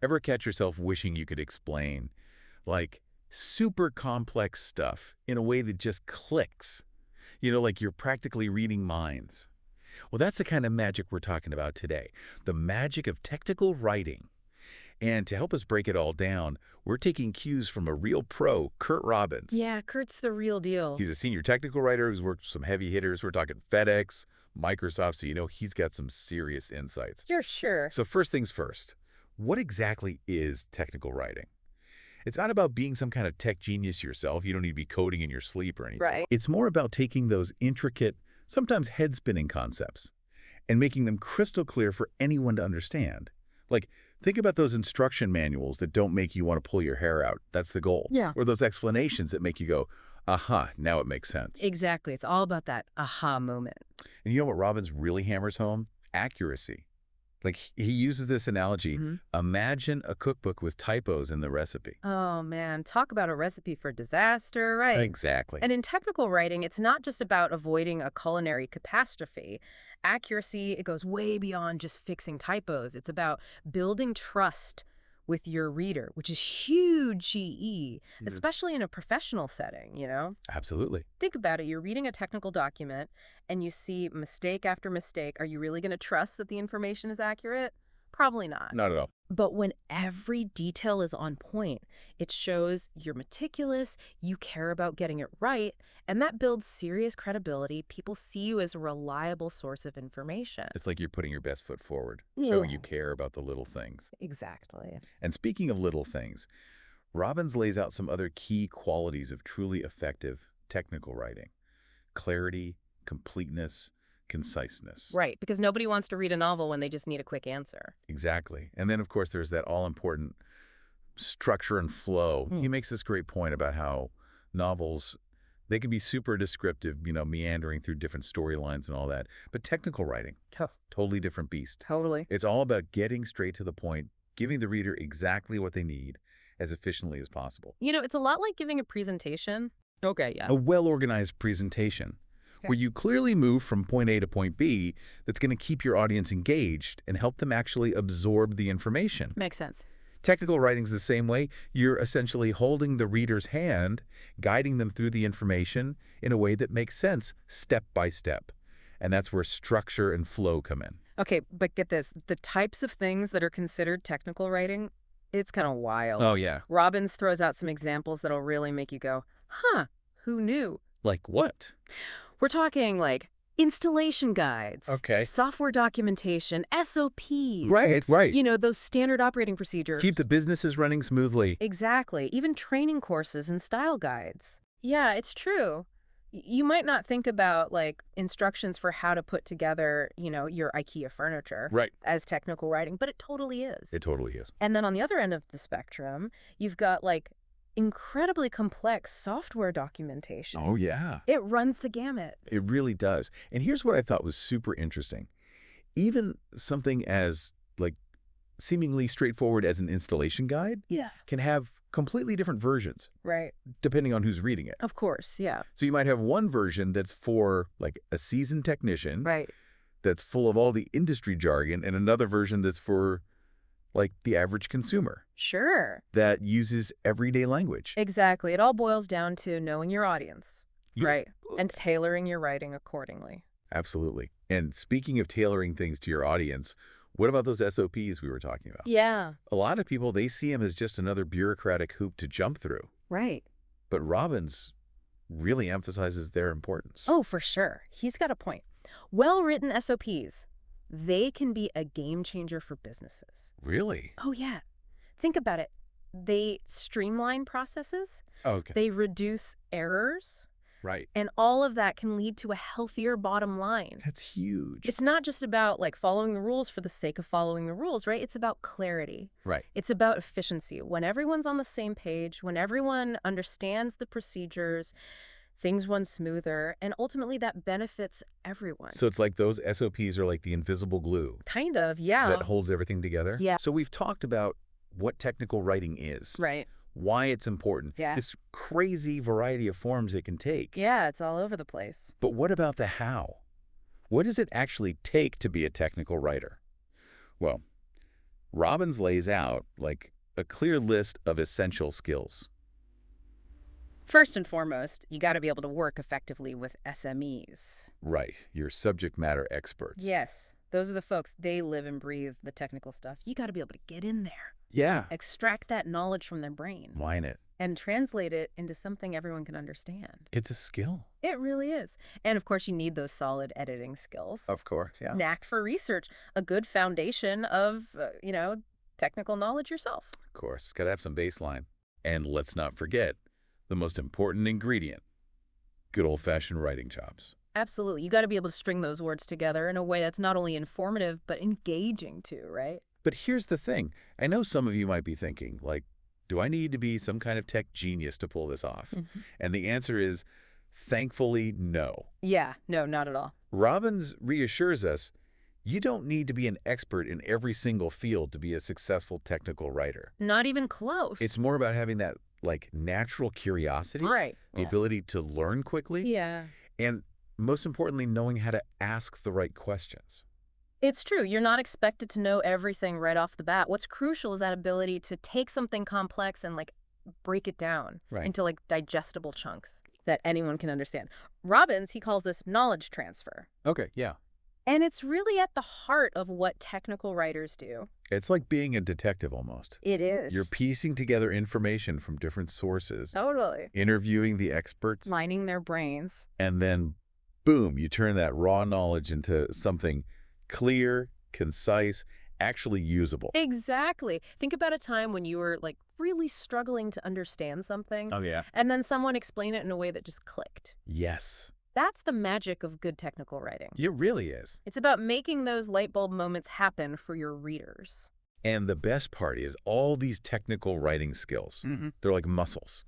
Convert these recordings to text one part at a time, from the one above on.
Ever catch yourself wishing you could explain, like, super complex stuff in a way that just clicks? Like you're practically reading minds. Well, that's the kind of magic we're talking about today, the magic of technical writing. And to help us break it all down, we're taking cues from a real pro, Curt Robbins. Yeah, Kurt's the real deal. He's a senior technical writer who's worked with some heavy hitters. We're talking FedEx, Microsoft, so he's got some serious insights. You're sure. So first things first, what exactly is technical writing? It's not about being some kind of tech genius yourself. You don't need to be coding in your sleep or anything. Right. It's more about taking those intricate, sometimes head-spinning concepts and making them crystal clear for anyone to understand. Like, think about those instruction manuals that don't make you want to pull your hair out. That's the goal. Yeah. Or those explanations that make you go, aha, now it makes sense. Exactly. It's all about that aha moment. And you know what Robbins really hammers home? Accuracy. Like, he uses this analogy, imagine a cookbook with typos in the recipe. Oh, man. Talk about a recipe for disaster, right? Exactly. And in technical writing, it's not just about avoiding a culinary catastrophe. Accuracy, it goes way beyond just fixing typos. It's about building trust with your reader, which is huge GE, especially in a professional setting, Absolutely. Think about it. You're reading a technical document and you see mistake after mistake. Are you really going to trust that the information is accurate? Probably not. Not at all. But when every detail is on point, it shows you're meticulous, you care about getting it right, and that builds serious credibility. People see you as a reliable source of information. It's like you're putting your best foot forward, showing you care about the little things. Exactly. And speaking of little things, Robbins lays out some other key qualities of truly effective technical writing: clarity, completeness, conciseness. Right, because nobody wants to read a novel when they just need a quick answer. Exactly. And then, of course, there's that all-important structure and flow. He makes this great point about how novels, they can be super descriptive, meandering through different storylines and all that. But technical writing, totally different beast. Totally. It's all about getting straight to the point, giving the reader exactly what they need as efficiently as possible. It's a lot like giving a presentation. Okay, yeah. A well-organized presentation where you clearly move from point A to point B that's going to keep your audience engaged and help them actually absorb the information. Makes sense. Technical writing's the same way. You're essentially holding the reader's hand, guiding them through the information in a way that makes sense step by step. And that's where structure and flow come in. Okay, but get this. The types of things that are considered technical writing, it's kind of wild. Oh, yeah. Robbins throws out some examples that'll really make you go, huh, who knew? Like what? We're talking like installation guides, Okay. software documentation, SOPs. Right. Those standard operating procedures. Keep the businesses running smoothly. Exactly. Even training courses and style guides. Yeah, it's true. You might not think about like instructions for how to put together, your IKEA furniture as technical writing, but it totally is. It totally is. And then on the other end of the spectrum, you've got like incredibly complex software documentation. Oh, yeah. It runs the gamut. It really does. And here's what I thought was super interesting. Even something as like seemingly straightforward as an installation guide can have completely different versions. Right. Depending on who's reading it. Of course, yeah. So you might have one version that's for like a seasoned technician. Right. That's full of all the industry jargon, and another version that's for like the average consumer. Sure. That uses everyday language. Exactly. It all boils down to knowing your audience. Right. And tailoring your writing accordingly. Absolutely. And speaking of tailoring things to your audience, what about those SOPs we were talking about? Yeah. A lot of people, they see them as just another bureaucratic hoop to jump through. Right. But Robbins really emphasizes their importance. Oh, for sure. He's got a point. Well-written SOPs, they can be a game changer for businesses. Really? Oh, yeah. Think about it. They streamline processes. Okay. They reduce errors. Right. And all of that can lead to a healthier bottom line. That's huge. It's not just about like following the rules for the sake of following the rules, right? It's about clarity. Right. It's about efficiency. When everyone's on the same page, when everyone understands the procedures, things run smoother, and ultimately that benefits everyone. So it's like those SOPs are like the invisible glue. Kind of, yeah. That holds everything together? Yeah. So we've talked about what technical writing is. Right. Why it's important. Yeah. This crazy variety of forms it can take. Yeah, it's all over the place. But what about the how? What does it actually take to be a technical writer? Well, Robbins lays out, like, a clear list of essential skills. First and foremost, you got to be able to work effectively with SMEs. Right, your subject matter experts. Yes, those are the folks, they live and breathe the technical stuff. You got to be able to get in there, Yeah. extract that knowledge from their brain, Wine it. and translate it into something everyone can understand. It's a skill. It really is. And of course, you need those solid editing skills. Of course, yeah. Knack for research, a good foundation of, technical knowledge yourself. Of course, gotta have some baseline. And let's not forget the most important ingredient, good old-fashioned writing chops. Absolutely. You got to be able to string those words together in a way that's not only informative, but engaging too, right? But here's the thing. I know some of you might be thinking, like, do I need to be some kind of tech genius to pull this off? Mhm. And the answer is, thankfully, no. Yeah, no, not at all. Robbins reassures us, you don't need to be an expert in every single field to be a successful technical writer. Not even close. It's more about having that, like, natural curiosity, right. the Yeah. ability to learn quickly, Yeah. and most importantly, knowing how to ask the right questions. It's true. You're not expected to know everything right off the bat. What's crucial is that ability to take something complex and break it down Right. into digestible chunks that anyone can understand. Robbins, he calls this knowledge transfer. Okay, yeah. And it's really at the heart of what technical writers do. It's like being a detective almost. It is. You're piecing together information from different sources, Totally. interviewing the experts, Lining their brains. and then, boom, you turn that raw knowledge into something clear, concise, actually usable. Exactly. Think about a time when you were really struggling to understand something, Yeah. and then someone explained it in a way that just clicked. Yes. That's the magic of good technical writing. It really is. It's about making those light bulb moments happen for your readers. And the best part is all these technical writing skills, they're like muscles.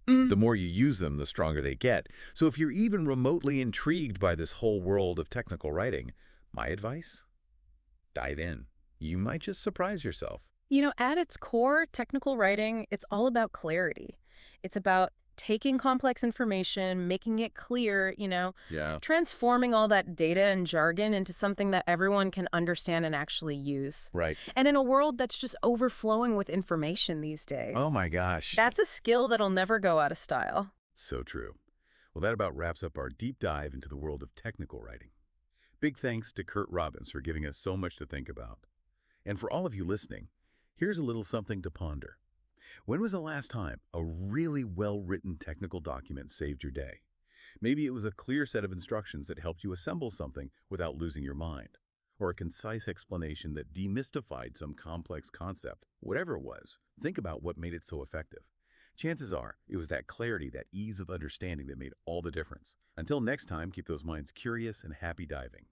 The more you use them, the stronger they get. So if you're even remotely intrigued by this whole world of technical writing, my advice? Dive in. You might just surprise yourself. At its core, technical writing, it's all about clarity. It's about taking complex information, making it clear, Yeah. transforming all that data and jargon into something that everyone can understand and actually use. Right. And in a world that's just overflowing with information these days. Oh my gosh. That's a skill that'll never go out of style. So true. Well, that about wraps up our deep dive into the world of technical writing. Big thanks to Curt Robbins for giving us so much to think about. And for all of you listening, here's a little something to ponder. When was the last time a really well-written technical document saved your day? Maybe it was a clear set of instructions that helped you assemble something without losing your mind, or a concise explanation that demystified some complex concept. Whatever it was, think about what made it so effective. Chances are it was that clarity, that ease of understanding that made all the difference. Until next time, keep those minds curious and happy diving.